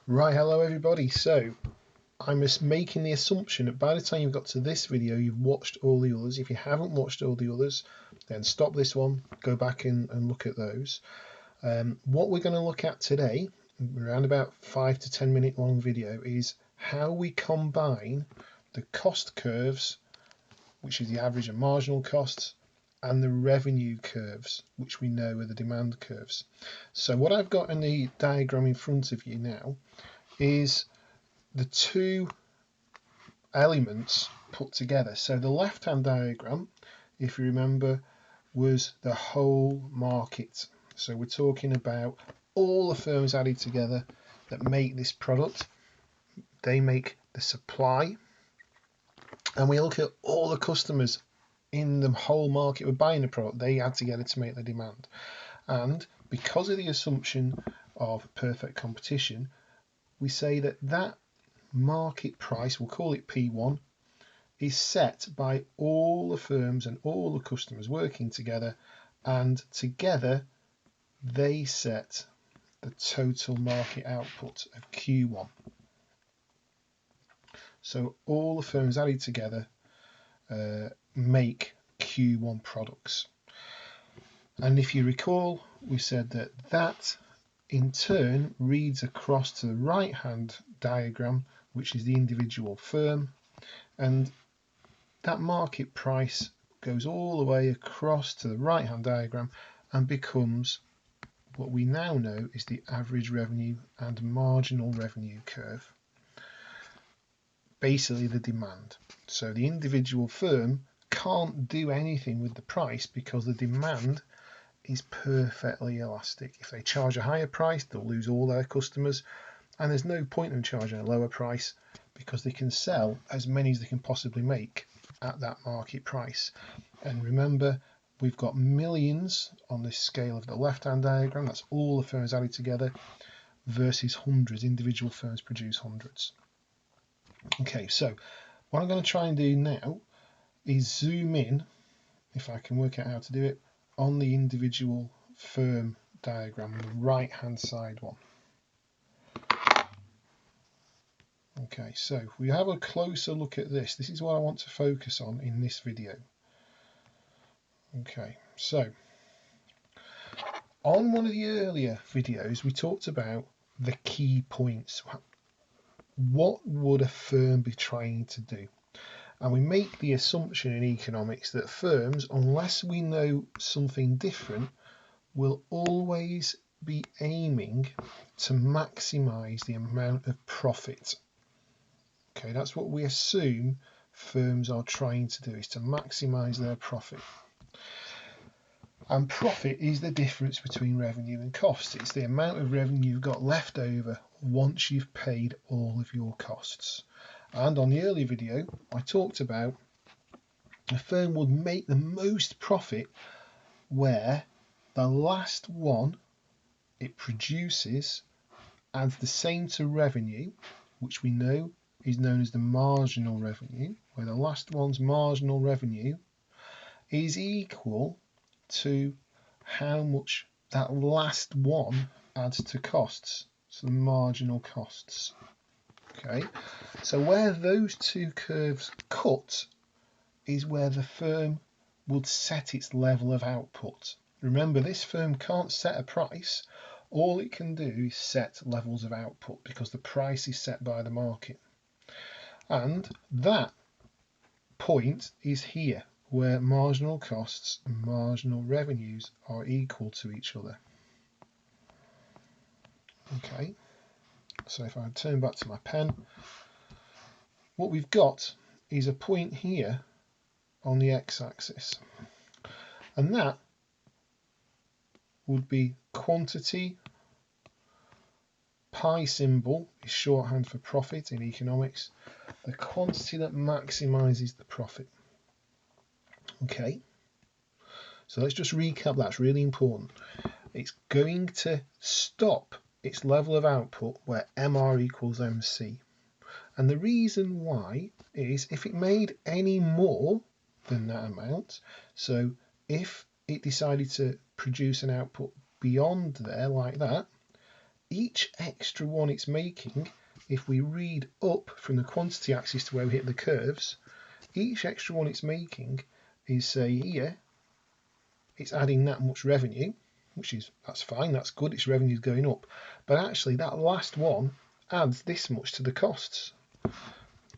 Right, hello everybody. So I'm just making the assumption that by the time you've got to this video, you've watched all the others. If you haven't watched all the others, then stop this one, go back and look at those. What we're going to look at today, around about 5 to 10 minute long video, is how we combine the cost curves, which is the average and marginal costs, and the revenue curves, which we know are the demand curves. So what I've got in the diagram in front of you now is the two elements put together. So the left-hand diagram, if you remember, was the whole market. So we're talking about all the firms added together that make this product. They make the supply, and we look at all the customers in the whole market who are buying the product. They add together to make the demand. And because of the assumption of perfect competition, we say that that market price, we'll call it P1, is set by all the firms and all the customers working together, and together they set the total market output of Q1. So all the firms added together make Q1 products. And if you recall, we said that that in turn reads across to the right hand diagram, which is the individual firm, and that market price goes all the way across to the right hand diagram and becomes what we now know is the average revenue and marginal revenue curve, basically the demand. So the individual firm can't do anything with the price because the demand is perfectly elastic. If they charge a higher price, they'll lose all their customers, and there's no point in charging a lower price because they can sell as many as they can possibly make at that market price. And remember, we've got millions on this scale of the left-hand diagram. That's all the firms added together versus hundreds. Individual firms produce hundreds. Okay, so what I'm going to try and do now is zoom in, if I can work out how to do it, on the individual firm diagram, the right-hand side one. Okay, so if we have a closer look at this, this is what I want to focus on in this video. Okay, so on one of the earlier videos, we talked about the key points. What would a firm be trying to do? And we make the assumption in economics that firms, unless we know something different, will always be aiming to maximize the amount of profit. Okay, that's what we assume firms are trying to do, is to maximize their profit. And profit is the difference between revenue and cost. It's the amount of revenue you've got left over once you've paid all of your costs. And on the earlier video, I talked about a firm would make the most profit where the last one it produces adds the same to revenue, which we know is known as the marginal revenue, where the last one's marginal revenue is equal to how much that last one adds to costs, so the marginal costs. Okay, so where those two curves cut is where the firm would set its level of output. Remember, this firm can't set a price. All it can do is set levels of output because the price is set by the market. And that point is here, where marginal costs and marginal revenues are equal to each other. Okay, so if I turn back to my pen, what we've got is a point here on the x-axis, and that would be quantity. Pi symbol is shorthand for profit in economics, the quantity that maximizes the profit. Okay, so let's just recap. That's really important. It's going to stop its level of output where MR equals MC. And the reason why is if it made any more than that amount, so if it decided to produce an output beyond there like that, each extra one it's making, if we read up from the quantity axis to where we hit the curves, each extra one it's making is, say here, it's adding that much revenue, that's fine, that's good, its revenue's going up. But actually that last one adds this much to the costs.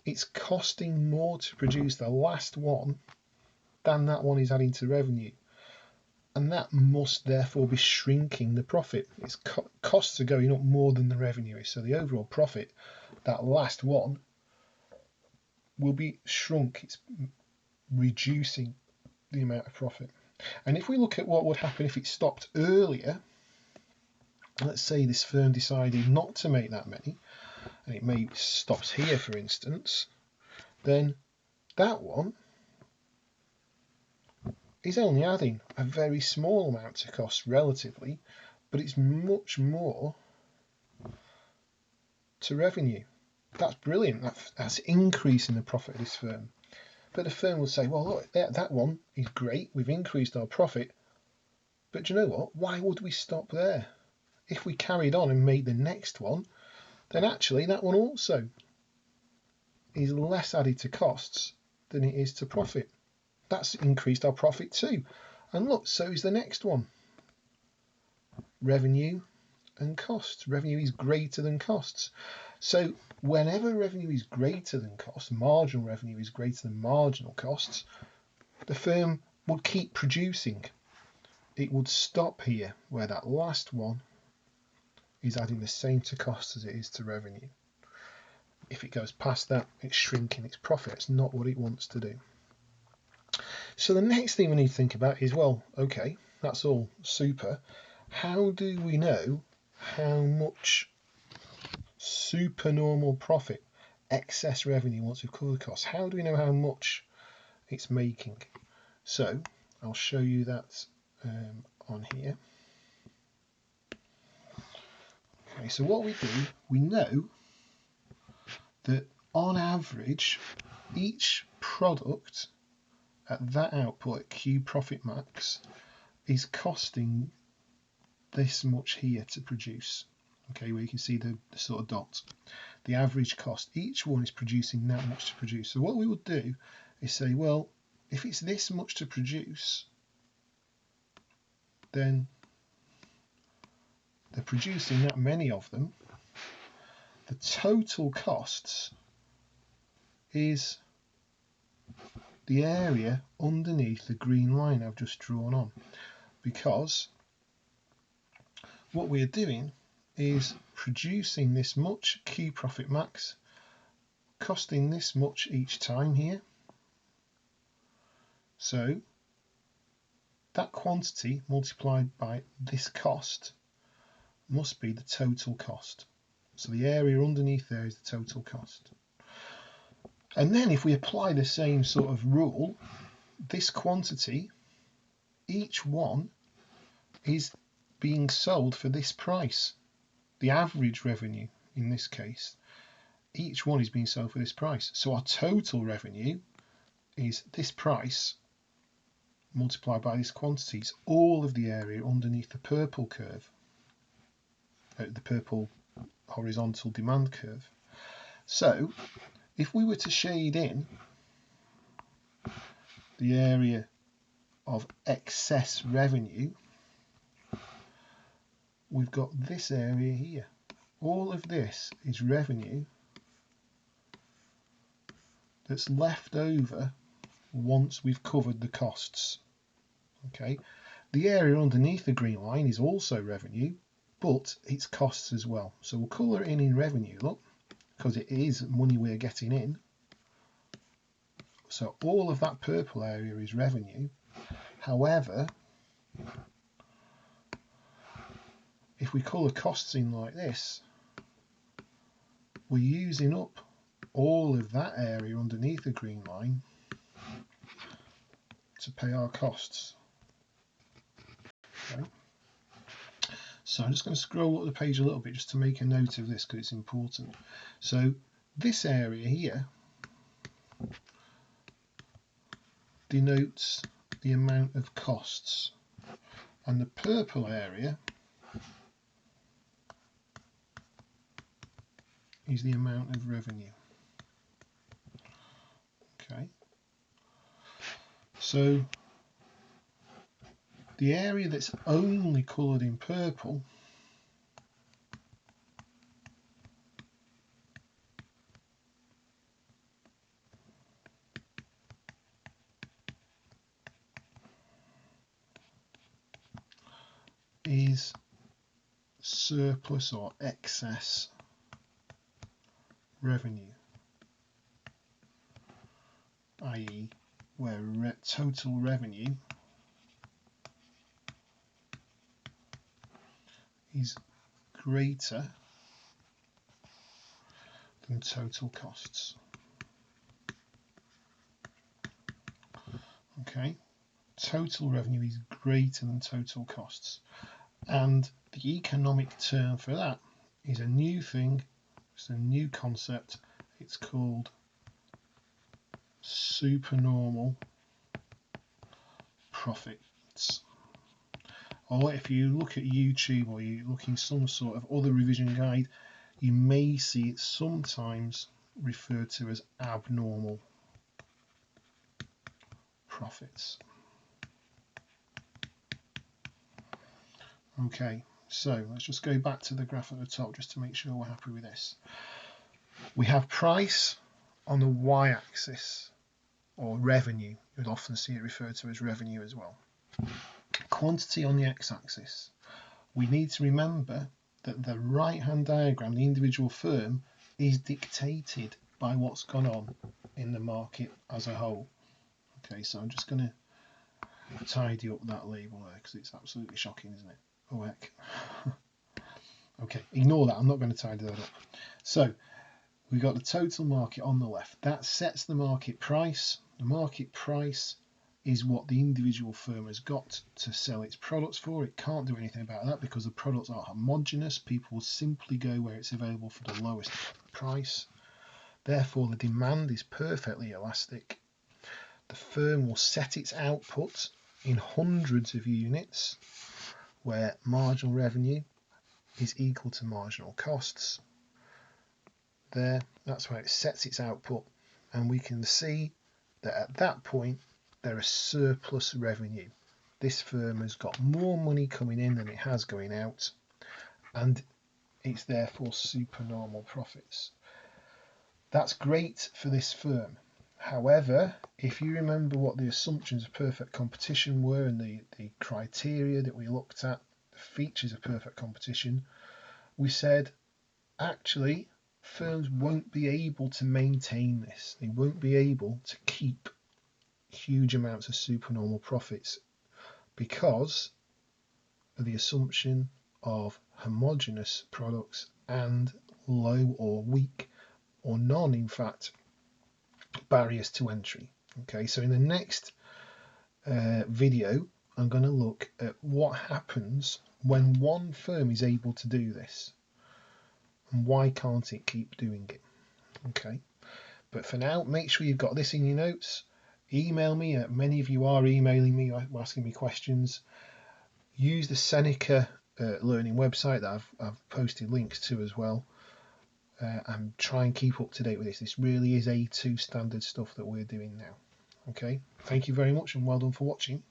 It's costing more to produce the last one than that one is adding to revenue. And that must therefore be shrinking the profit. Its costs are going up more than the revenue is. So the overall profit, that last one, will be shrunk. It's reducing the amount of profit. And if we look at what would happen if it stopped earlier, let's say this firm decided not to make that many, and it may stops here, for instance, then that one is only adding a very small amount to cost relatively, but it's much more to revenue. That's brilliant. That's increasing the profit of this firm. But the firm will say, well, look, that one is great. We've increased our profit. But do you know what? Why would we stop there? If we carried on and made the next one, then actually that one also is less added to costs than it is to profit. That's increased our profit too. And look, so is the next one. Revenue and costs. Revenue is greater than costs. So whenever revenue is greater than costs, marginal revenue is greater than marginal costs, the firm would keep producing. It would stop here where that last one is adding the same to costs as it is to revenue. If it goes past that, it's shrinking its profit. It's not what it wants to do. So the next thing we need to think about is, well, okay, that's all super. How do we know how much supernormal profit, excess revenue, once we've covered the costs, how do we know how much it's making? So I'll show you that on here. Okay, so what we do, we know that on average, each product at that output at Q profit max is costing this much here to produce. Okay, where you can see the sort of dots. The average cost, each one is producing that much to produce. So what we would do is say, well, if it's this much to produce, then they're producing that many of them. The total costs is the area underneath the green line I've just drawn on, because what we're doing is producing this much Q profit max, costing this much each time here. So that quantity multiplied by this cost must be the total cost. So the area underneath there is the total cost. And then if we apply the same sort of rule, this quantity, each one is being sold for this price. The average revenue in this case, each one is being sold for this price. So our total revenue is this price multiplied by this quantity. It's all of the area underneath the purple curve, the purple horizontal demand curve. So if we were to shade in the area of excess revenue, we've got this area here. All of this is revenue that's left over once we've covered the costs. Okay, the area underneath the green line is also revenue, but it's costs as well. So we'll colour it in revenue, look, because it is money we're getting in. So all of that purple area is revenue. However, if we colour costs in like this, we're using up all of that area underneath the green line to pay our costs. Okay. So I'm just going to scroll up the page a little bit just to make a note of this because it's important. So this area here denotes the amount of costs, and the purple area is the amount of revenue. Okay, so the area that's only coloured in purple is surplus or excess revenue, i.e. where total revenue is greater than total costs. Okay, total revenue is greater than total costs, and the economic term for that is a new thing. It's a new concept. It's called supernormal profits. Or if you look at YouTube or you look in some sort of other revision guide, you may see it sometimes referred to as abnormal profits. Okay, so let's just go back to the graph at the top just to make sure we're happy with this. We have price on the y-axis, or revenue. You'd often see it referred to as revenue as well. Quantity on the x-axis. We need to remember that the right-hand diagram, the individual firm, is dictated by what's gone on in the market as a whole. Okay, so I'm just going to tidy up that label there because it's absolutely shocking, isn't it? Oh heck. Okay, ignore that. I'm not going to tidy that up. So we've got the total market on the left. That sets the market price. The market price is what the individual firm has got to sell its products for. It can't do anything about that because the products are homogeneous. People will simply go where it's available for the lowest price. Therefore, the demand is perfectly elastic. The firm will set its output in hundreds of units, where marginal revenue is equal to marginal costs. There, that's where it sets its output, and we can see that at that point there is surplus revenue. This firm has got more money coming in than it has going out, and it's therefore supernormal profits. That's great for this firm. However, if you remember what the assumptions of perfect competition were and the criteria that we looked at, the features of perfect competition, we said actually firms won't be able to maintain this. They won't be able to keep huge amounts of supernormal profits because of the assumption of homogeneous products and low or weak or none, in fact, barriers to entry. Okay, so in the next video I'm going to look at what happens when one firm is able to do this and why can't it keep doing it. Okay, but for now, make sure you've got this in your notes. Email me. Many of you are emailing me, asking me questions. Use the Seneca learning website that I've posted links to as well, and try and keep up to date with this. This really is A2 standard stuff that we're doing now. Okay, thank you very much and well done for watching.